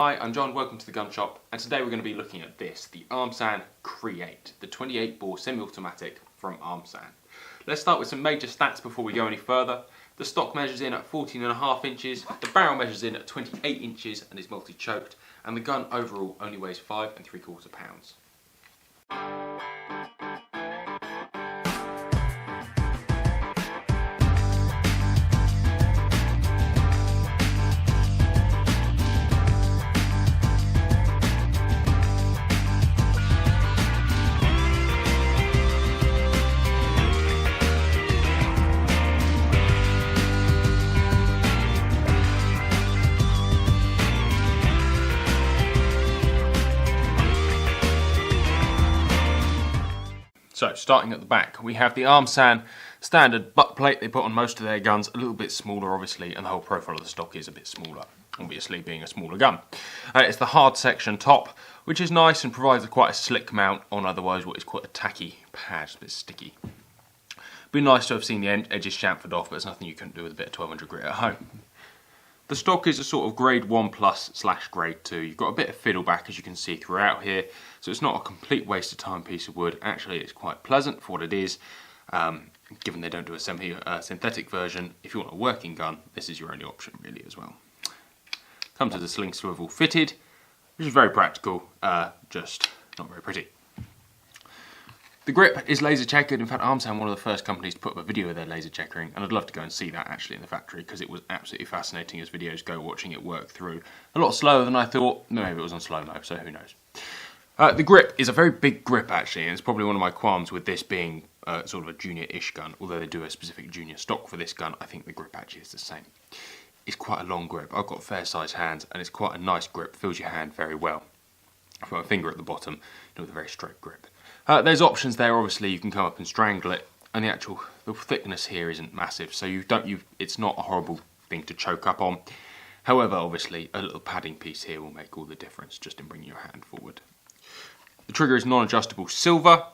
Hi, I'm John, welcome to the gun shop, and today we're going to be looking at this, the Armsan Cre8, the 28 bore semi-automatic from Armsan. Let's start with some major stats before we go any further. The stock measures in at 14.5 inches, the barrel measures in at 28 inches and is multi-choked, and the gun overall only weighs 5 3/4 pounds. So, starting at the back, we have the Armsan standard butt plate they put on most of their guns, a little bit smaller obviously, and the whole profile of the stock is a bit smaller, obviously being a smaller gun. It's the hard section top, which is nice and provides quite a slick mount on otherwise what is quite a tacky pad, it's a bit sticky. Be nice to have seen the edges chamfered off, but there's nothing you couldn't do with a bit of 1200 grit at home. The stock is a sort of grade 1+ / grade 2. You've got a bit of fiddleback as you can see throughout here, so it's not a complete waste of time piece of wood. Actually, it's quite pleasant for what it is, given they don't do a synthetic version. If you want a working gun, this is your only option really as well. Comes with a sling swivel fitted, which is very practical, just not very pretty. The grip is laser checkered. In fact, Armsan one of the first companies to put up a video of their laser checkering, and I'd love to go and see that actually in the factory because it was absolutely fascinating as videos go, watching it work through. A lot slower than I thought. Maybe it was on slow-mo, so who knows. The grip is a very big grip actually, and it's probably one of my qualms with this being sort of a junior-ish gun. Although they do a specific junior stock for this gun, I think the grip actually is the same. It's quite a long grip. I've got fair-sized hands, and it's quite a nice grip. Fills your hand very well. I've got a finger at the bottom, with a very straight grip. There's options there. Obviously, you can come up and strangle it, and the thickness here isn't massive, so it's not a horrible thing to choke up on. However, obviously, a little padding piece here will make all the difference just in bringing your hand forward. The trigger is non-adjustable silver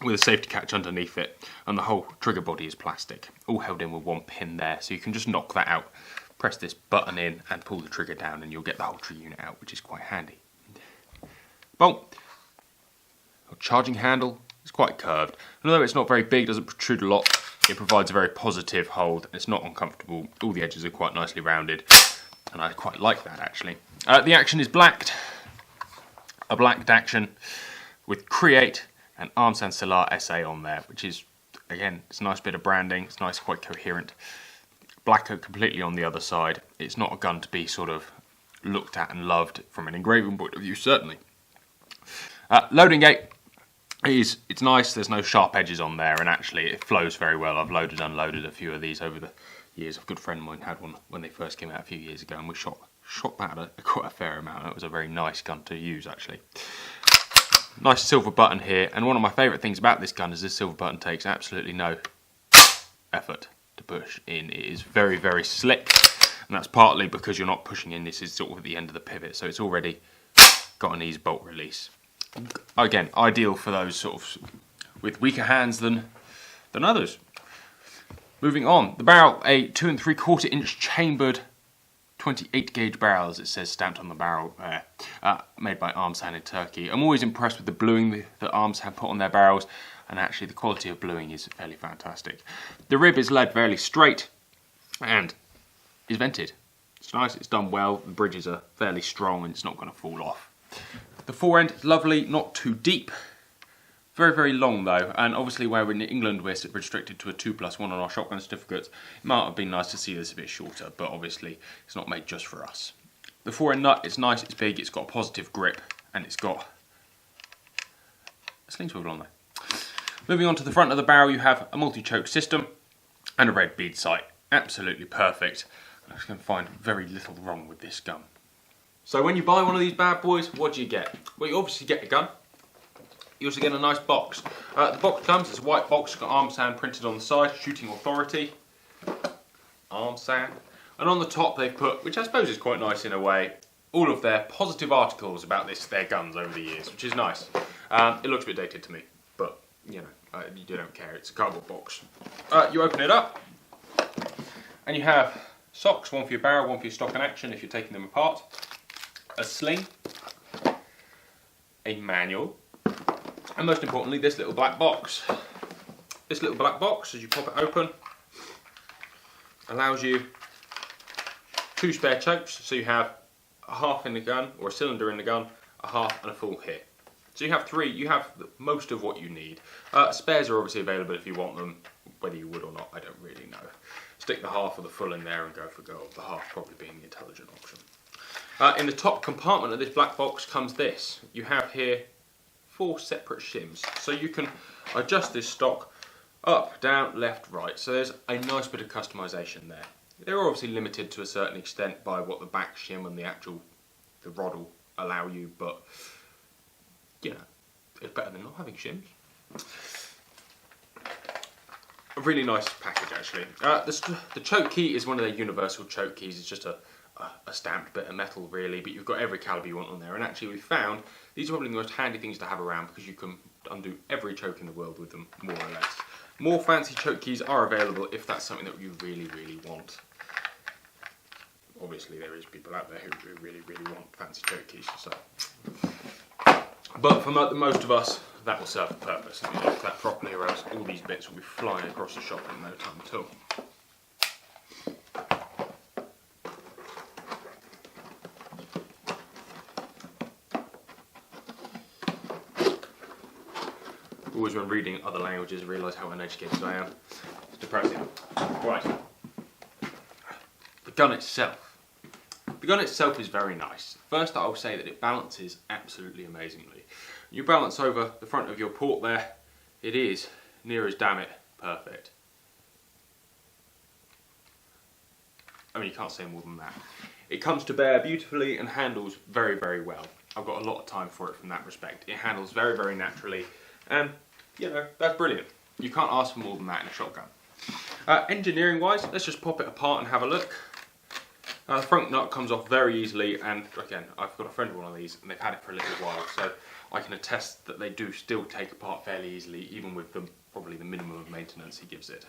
with a safety catch underneath it, and the whole trigger body is plastic, all held in with one pin there, so you can just knock that out, press this button in, and pull the trigger down, and you'll get the whole trigger unit out, which is quite handy. Bolt. Charging handle is quite curved, and although it's not very big, doesn't protrude a lot, it provides a very positive hold. It's not uncomfortable. All the edges are quite nicely rounded, and I quite like that actually. The action is blacked, a blacked action with Cre8 and Armsan Solar SA on there, which is, again, it's a nice bit of branding. It's nice, quite coherent. Black completely on the other side. It's not a gun to be sort of looked at and loved from an engraving point of view, certainly. Loading gate. It's nice, there's no sharp edges on there, and actually it flows very well. I've loaded and unloaded a few of these over the years. A good friend of mine had one when they first came out a few years ago, and we shot that quite a fair amount. It was a very nice gun to use actually. Nice silver button here, and one of my favourite things about this gun is this silver button takes absolutely no effort to push in. It is very, very slick, and that's partly because you're not pushing in. This is sort of at the end of the pivot, so it's already got an easy bolt release. Again, ideal for those sort of with weaker hands than others. Moving on, the barrel, a 2 3/4 inch chambered 28 gauge barrel, as it says stamped on the barrel there, made by Armsan in Turkey. I'm always impressed with the bluing that Armsan put on their barrels, and actually the quality of bluing is fairly fantastic. The rib is laid fairly straight and is vented. It's nice, it's done well, the bridges are fairly strong and it's not going to fall off. The fore end is lovely, not too deep. Very, very long though, and obviously where we're in England we're restricted to a 2+1 on our shotgun certificates. It might have been nice to see this a bit shorter, but obviously it's not made just for us. The fore end nut, it's nice, it's big, it's got a positive grip, and it's got a sling swivel on there. Moving on to the front of the barrel, you have a multi-choke system and a red bead sight. Absolutely perfect. I'm just going to find very little wrong with this gun. So when you buy one of these bad boys, what do you get? Well, you obviously get a gun. You also get a nice box. The box comes, it's a white box, got Armsan printed on the side, shooting authority, Armsan. And on the top they've put, which I suppose is quite nice in a way, all of their positive articles about their guns over the years, which is nice. It looks a bit dated to me, but you know, you don't care, it's a cardboard box. You open it up, and you have socks, one for your barrel, one for your stock and action if you're taking them apart. a sling, a manual, and most importantly this little black box. This little black box, as you pop it open, allows you 2 spare chokes, so you have a half in the gun, or a cylinder in the gun, a half and a full here. So you have 3, you have most of what you need. Spares are obviously available if you want them, whether you would or not, I don't really know. Stick the half or the full in there and go for gold, the half probably being the intelligent option. In the top compartment of this black box comes this. You have here 4 separate shims, so you can adjust this stock up, down, left, right. So there's a nice bit of customization there. They're obviously limited to a certain extent by what the back shim and the rod will allow you, but you know, it's better than not having shims. A really nice package actually. The choke key is one of their universal choke keys. It's just a stamped bit of metal really, but you've got every calibre you want on there, and actually we found these are probably the most handy things to have around because you can undo every choke in the world with them, more or less. More fancy choke keys are available if that's something that you really, really want. Obviously there is people out there who really, really want fancy choke keys, so. But for most of us, that will serve the purpose. And you look that properly, or else all these bits will be flying across the shop in no time at all. Always when reading other languages, I realise how uneducated I am. It's depressing. Right. The gun itself. The gun itself is very nice. First, I'll say that it balances absolutely amazingly. You balance over the front of your port there, it is, near as damn it, perfect. I mean, you can't say more than that. It comes to bear beautifully and handles very, very well. I've got a lot of time for it from that respect. It handles very, very naturally, and you know, that's brilliant. You can't ask for more than that in a shotgun. Engineering wise, let's just pop it apart and have a look. The front nut comes off very easily, and again, I've got a friend with one of these and they've had it for a little while, so I can attest that they do still take apart fairly easily, even with probably the minimum of maintenance he gives it.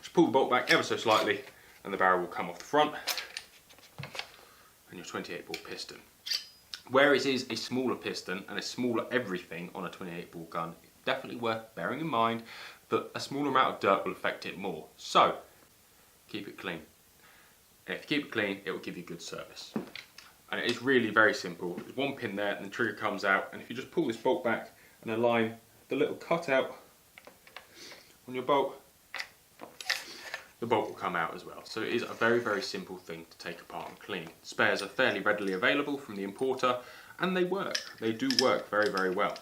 Just pull the bolt back ever so slightly and the barrel will come off the front, and your 28 bore piston. Where it is a smaller piston and a smaller everything on a 28 bore gun, it's definitely worth bearing in mind that a smaller amount of dirt will affect it more. So, keep it clean. And if you keep it clean, it will give you good service. And it is really very simple. There's 1 pin there and the trigger comes out, and if you just pull this bolt back and align the little cutout on your bolt, the bolt will come out as well. So it is a very, very simple thing to take apart and clean. Spares are fairly readily available from the importer, and they work. They do work very, very well.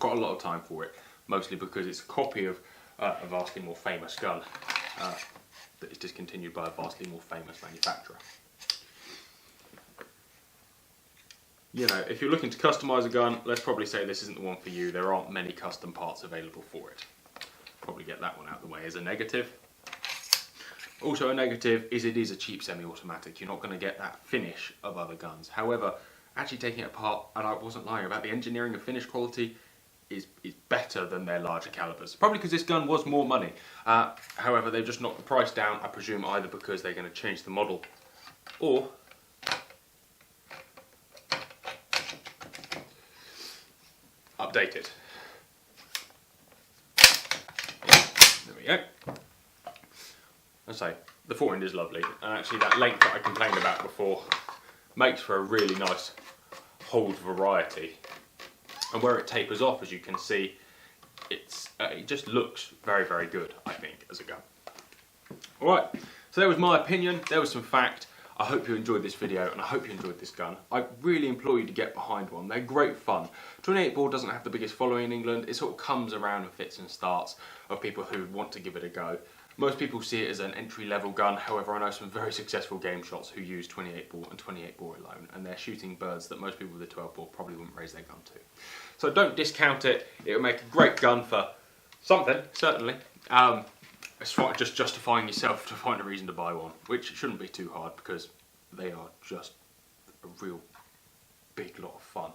Got a lot of time for it, mostly because it's a copy of a vastly more famous gun that is discontinued by a vastly more famous manufacturer. You know, if you're looking to customise a gun, let's probably say this isn't the one for you. There aren't many custom parts available for it. Probably get that one out of the way as a negative. Also a negative is it is a cheap semi-automatic. You're not going to get that finish of other guns. However, actually taking it apart, and I wasn't lying about the engineering and finish quality, is better than their larger calibers. Probably because this gun was more money. However, they've just knocked the price down, I presume either because they're going to change the model or update it. There we go. As I say, the forend is lovely, and actually that length that I complained about before makes for a really nice hold variety. And where it tapers off, as you can see, it just looks very, very good, I think, as a gun. Alright, so there was my opinion, there was some fact. I hope you enjoyed this video, and I hope you enjoyed this gun. I really implore you to get behind one. They're great fun. 28 bore doesn't have the biggest following in England. It sort of comes around in fits and starts of people who want to give it a go. Most people see it as an entry-level gun. However, I know some very successful game shots who use 28 bore and 28 bore alone, and they're shooting birds that most people with a 12 bore probably wouldn't raise their gun to. So don't discount it. It will make a great gun for something, certainly. It's just justifying yourself to find a reason to buy one, which shouldn't be too hard because they are just a real big lot of fun.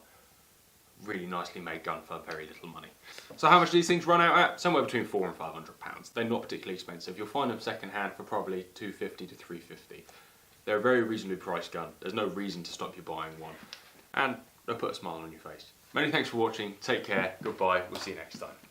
Really nicely made gun for very little money. So how much do these things run out at? Somewhere between £400 and £500. They're not particularly expensive. You'll find them second hand for probably £250 to £350. They're a very reasonably priced gun. There's no reason to stop you buying one. And they'll put a smile on your face. Many thanks for watching. Take care. Goodbye. We'll see you next time.